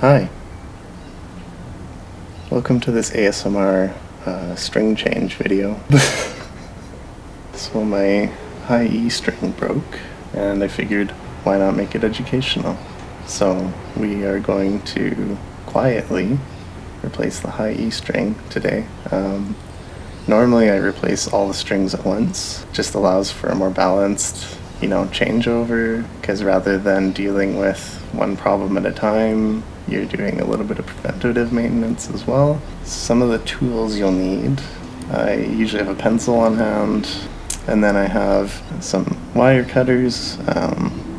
Hi, welcome to this ASMR string change video. So my high E string broke and I figured why not make it educational. So we are going to quietly replace the high E string today. Normally I replace all the strings at once, just allows for a more balanced changeover, because rather than dealing with one problem at a time, you're doing a little bit of preventative maintenance as well. Some of the tools you'll need, I usually have a pencil on hand, and then I have some wire cutters,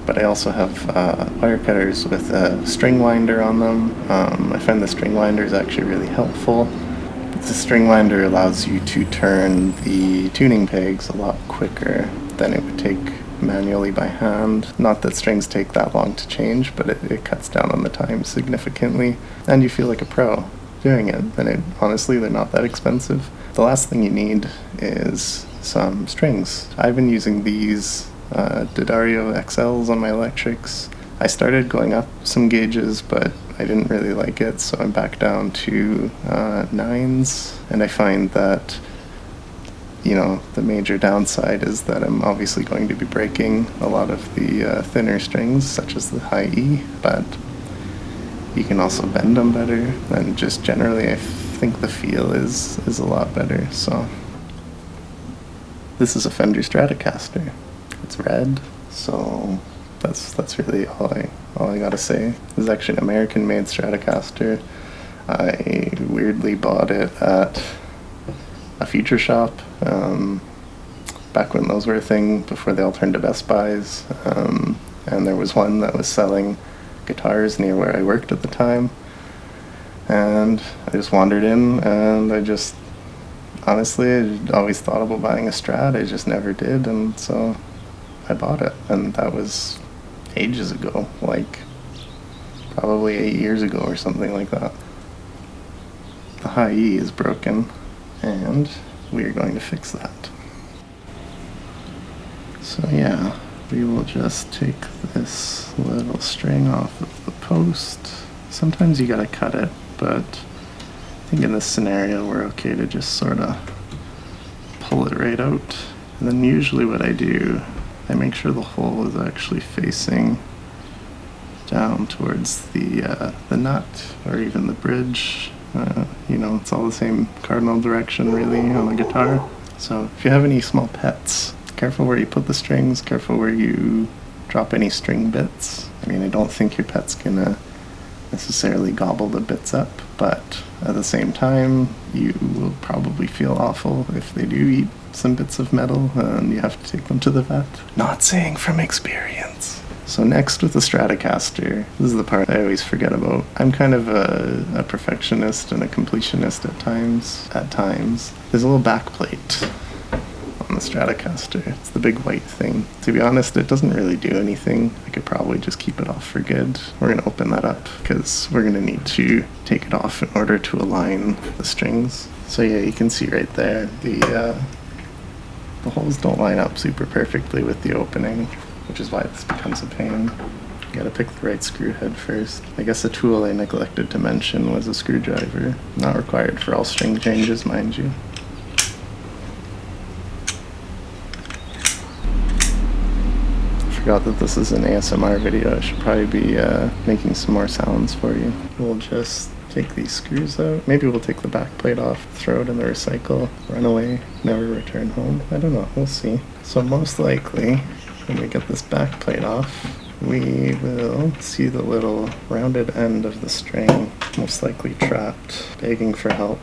but I also have wire cutters with a string winder on them. I find the string winder is actually really helpful. The string winder allows you to turn the tuning pegs a lot quicker than it would take manually by hand. Not that strings take that long to change, but it cuts down on the time significantly, and you feel like a pro doing it. And honestly, they're not that expensive. The last thing you need is some strings. I've been using these D'Addario XLs on my electrics. I started going up some gauges, but I didn't really like it, so I'm back down to 9s, and I find that the major downside is that I'm obviously going to be breaking a lot of the thinner strings, such as the high E, but you can also bend them better, and just generally I think the feel is a lot better. So this is a Fender Stratocaster. It's red, so that's really all I gotta say. This is actually an American-made Stratocaster. I weirdly bought it at a Future Shop, back when those were a thing, before they all turned to Best Buys, and there was one that was selling guitars near where I worked at the time, and I just wandered in, and I always thought about buying a Strat, I just never did, and so I bought it, and that was ages ago, like probably 8 years ago or something like that. The high E is broken, and we are going to fix that. So yeah, we will just take this little string off of the post. Sometimes you gotta cut it, but I think in this scenario we're okay to just sort of pull it right out. And then usually what I do, I make sure the hole is actually facing down towards the nut, or even the bridge. It's all the same cardinal direction really on the guitar. So if you have any small pets, careful where you put the strings, careful where you drop any string bits. I don't think your pet's gonna necessarily gobble the bits up, but at the same time, you will probably feel awful if they do eat some bits of metal and you have to take them to the vet. Not saying from experience. So next, with the Stratocaster, this is the part I always forget about. I'm kind of a perfectionist and a completionist at times. There's a little back plate on the Stratocaster. It's the big white thing. To be honest, it doesn't really do anything. I could probably just keep it off for good. We're going to open that up because we're going to need to take it off in order to align the strings. So yeah, you can see right there, the holes don't line up super perfectly with the opening, which is why this becomes a pain. You gotta pick the right screw head first. I guess a tool I neglected to mention was a screwdriver. Not required for all string changes, mind you. I forgot that this is an ASMR video. I should probably be making some more sounds for you. We'll just take these screws out. Maybe we'll take the back plate off, throw it in the recycle, run away, never return home. I don't know, we'll see. So most likely, when we get this back plate off, we will see the little rounded end of the string, most likely trapped, begging for help.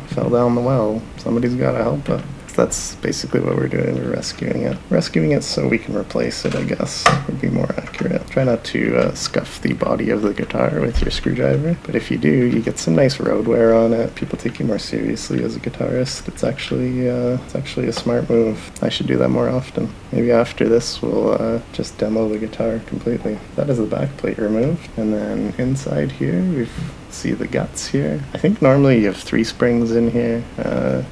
Fell down the well, somebody's gotta help it. That's basically what we're doing, we're rescuing it. Rescuing it so we can replace it, I guess, would be more accurate. Try not to scuff the body of the guitar with your screwdriver, but if you do, you get some nice road wear on it. People take you more seriously as a guitarist. It's actually a smart move. I should do that more often. Maybe after this, we'll just demo the guitar completely. That is the back plate removed, and then inside here, we've see the guts here. I think normally you have 3 springs in here.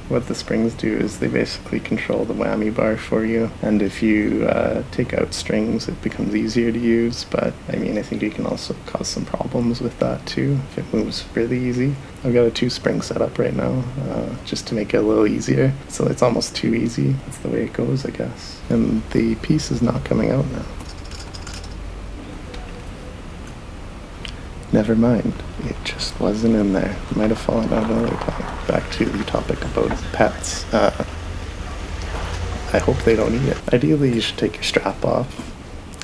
What the springs do is they basically control the whammy bar for you, and if you take out strings it becomes easier to use, but I mean I think you can also cause some problems with that too if it moves really easy. I've got a 2 spring setup right now just to make it a little easier, so it's almost too easy. That's the way it goes, I guess. And the piece is not coming out now. Never mind, it just wasn't in there. It might have fallen out another time. Back to the topic about pets. I hope they don't eat it. Ideally, you should take your strap off.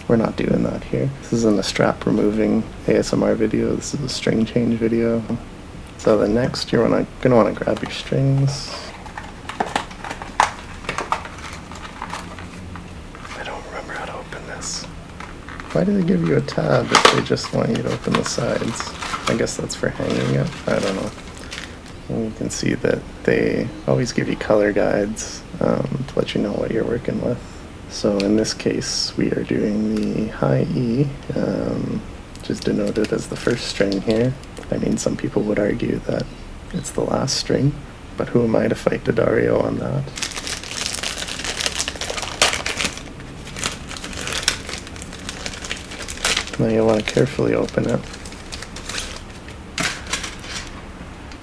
We're not doing that here. This isn't a strap removing ASMR video, this is a string change video. So the next, you're gonna wanna grab your strings. I don't remember how to open this. Why do they give you a tab if they just want you to open the sides? I guess that's for hanging it. I don't know. And you can see that they always give you color guides to let you know what you're working with. So in this case, we are doing the high E, which is denoted as the first string here. I mean, some people would argue that it's the last string, but who am I to fight Daddario on that? Now you'll want to carefully open it.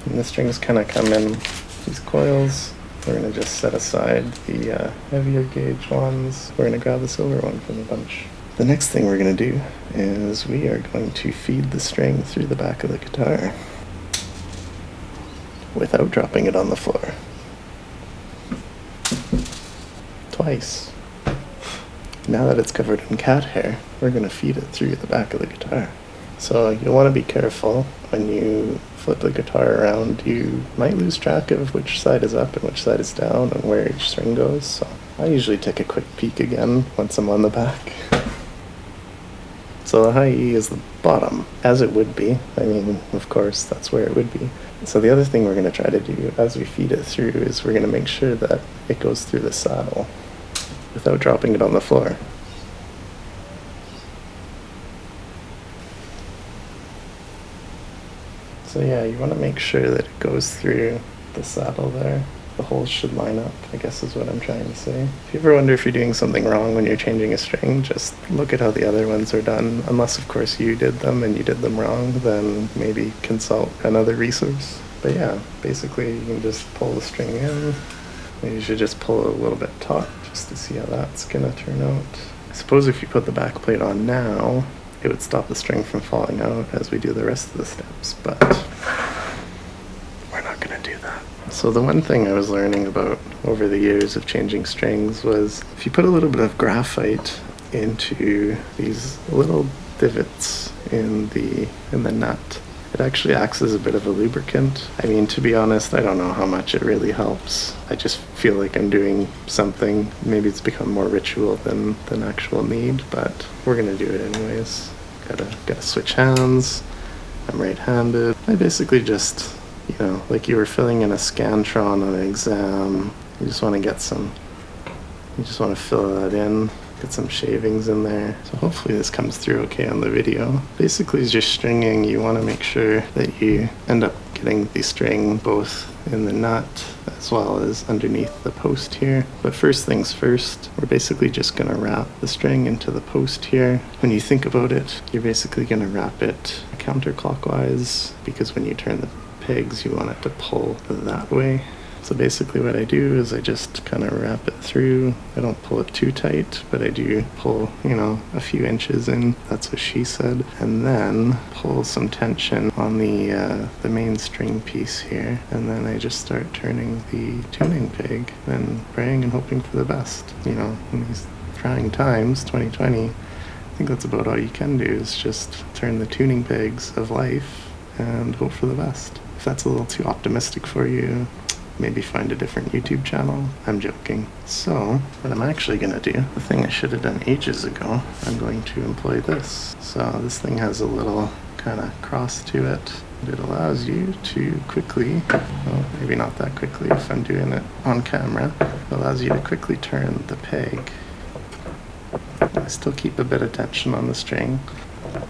And the strings kind of come in these coils. We're going to just set aside the heavier gauge ones. We're going to grab the silver one from the bunch. The next thing we're going to do is we are going to feed the string through the back of the guitar without dropping it on the floor. Twice. Now that it's covered in cat hair, we're going to feed it through the back of the guitar. So you'll want to be careful when you flip the guitar around. You might lose track of which side is up and which side is down and where each string goes. So I usually take a quick peek again once I'm on the back. So the high E is the bottom, as it would be. I mean, of course, that's where it would be. So the other thing we're going to try to do as we feed it through is we're going to make sure that it goes through the saddle without dropping it on the floor. So yeah, you want to make sure that it goes through the saddle there. The holes should line up, I guess is what I'm trying to say. If you ever wonder if you're doing something wrong when you're changing a string, just look at how the other ones are done. Unless, of course, you did them and you did them wrong, then maybe consult another resource. But yeah, basically you can just pull the string in. You should just pull a little bit taut just to see how that's gonna turn out. I suppose if you put the back plate on now, it would stop the string from falling out as we do the rest of the steps, but we're not gonna do that. So the one thing I was learning about over the years of changing strings was if you put a little bit of graphite into these little divots in the nut, it actually acts as a bit of a lubricant. I mean, to be honest, I don't know how much it really helps. I just feel like I'm doing something. Maybe it's become more ritual than actual need, but we're gonna do it anyways. Gotta switch hands. I'm right-handed. I basically just, you know, like you were filling in a Scantron on an exam. You just want to fill that in. Get some shavings in there. So hopefully this comes through okay on the video. Basically, as you're stringing, you want to make sure that you end up getting the string both in the nut as well as underneath the post here. But first things first, we're basically just going to wrap the string into the post here. When you think about it, you're basically going to wrap it counterclockwise, because when you turn the pegs, you want it to pull that way. So basically what I do is I just kind of wrap it through. I don't pull it too tight, but I do pull, you know, a few inches in. That's what she said. And then pull some tension on the main string piece here. And then I just start turning the tuning peg and praying and hoping for the best. You know, in these trying times, 2020, I think that's about all you can do is just turn the tuning pegs of life and hope for the best. If that's a little too optimistic for you, maybe find a different YouTube channel. I'm joking. So, what I'm actually gonna do, the thing I should have done ages ago, I'm going to employ this. So this thing has a little kind of cross to it. It allows you to quickly, well, maybe not that quickly if I'm doing it on camera, it allows you to quickly turn the peg. I still keep a bit of tension on the string.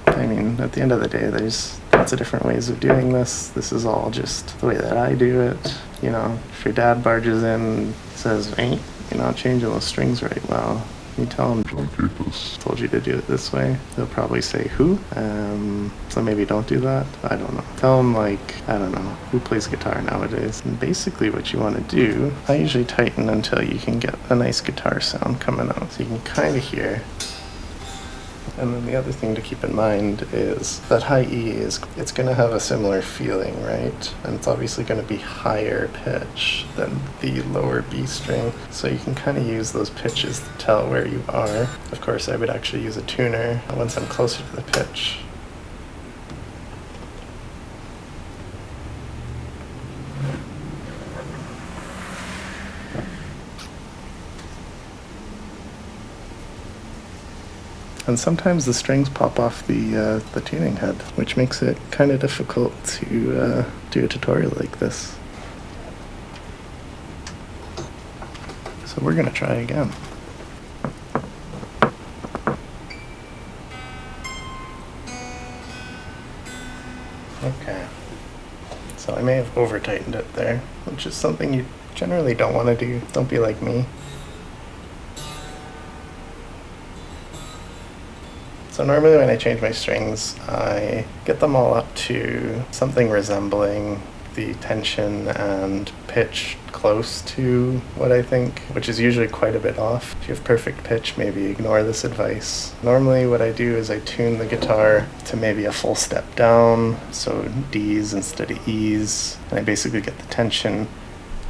I mean, at the end of the day, there's lots of different ways of doing this. This is all just the way that I do it. You know, if your dad barges in and says, ain't, you know, changing those strings right, well, you tell him, John Capus told you to do it this way. They'll probably say, who? So maybe don't do that. I don't know. Tell them, like, I don't know, who plays guitar nowadays? And basically what you want to do, I usually tighten until you can get a nice guitar sound coming out. So you can kind of hear. And then the other thing to keep in mind is that high E it's going to have a similar feeling, right? And it's obviously going to be higher pitch than the lower B string. So you can kind of use those pitches to tell where you are. Of course, I would actually use a tuner once I'm closer to the pitch. And sometimes the strings pop off the tuning head, which makes it kind of difficult to do a tutorial like this. So we're going to try again. Okay. So I may have over-tightened it there, which is something you generally don't want to do. Don't be like me. So normally when I change my strings, I get them all up to something resembling the tension and pitch close to what I think, which is usually quite a bit off. If you have perfect pitch, maybe ignore this advice. Normally what I do is I tune the guitar to maybe a full step down, so D's instead of E's, and I basically get the tension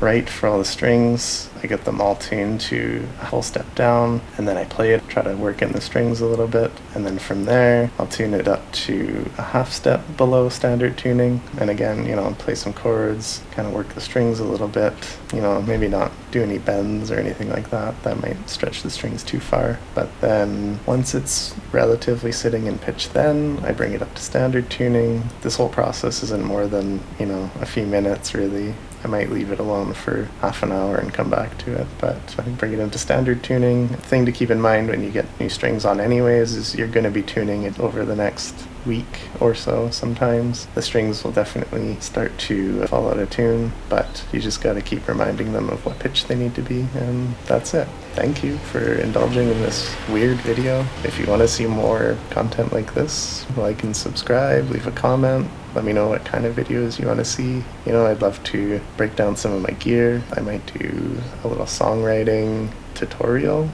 right for all the strings. I get them all tuned to a whole step down, and then I play it, try to work in the strings a little bit, and then from there I'll tune it up to a half step below standard tuning, and again, you know, play some chords, kind of work the strings a little bit, you know, maybe not do any bends or anything like that. That might stretch the strings too far. But then once it's relatively sitting in pitch, then I bring it up to standard tuning. This whole process isn't more than, you know, a few minutes really. I might leave it alone for half an hour and come back to it, but I bring it into standard tuning. The thing to keep in mind when you get new strings on anyways is you're going to be tuning it over the next week or so. Sometimes the strings will definitely start to fall out of tune, but you just got to keep reminding them of what pitch they need to be, and that's it. Thank you for indulging in this weird video. If you want to see more content like this, like and subscribe, leave a comment. Let me know what kind of videos you want to see. You know, I'd love to break down some of my gear. I might do a little songwriting tutorial.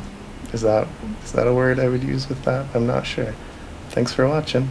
Is that a word I would use with that? I'm not sure. Thanks for watching.